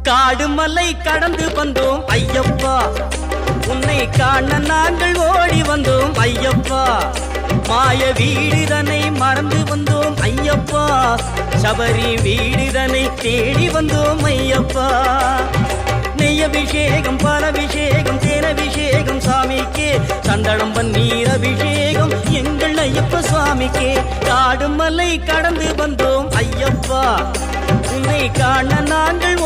காடு மலை கடந்து வந்தோம் ஐயப்பா, உன்னை காண நாங்கள் ஓடி வந்தோம் ஐயப்பா. மாய வீடுதனை மறந்து வந்தோம் ஐயப்பா, சபரி வீடுதனை தேடி வந்தோம் ஐயப்பா. நெய்யபிஷேகம் பாலபிஷேகம் தேனபிஷேகம் சாமிக்கே, சந்தனம் பன்னீர் அபிஷேகம் எங்கள் ஐயப்ப சுவாமிக்கே. காடு மலை கடந்து வந்தோம் ஐயப்பா, உன்னை காண நாங்கள்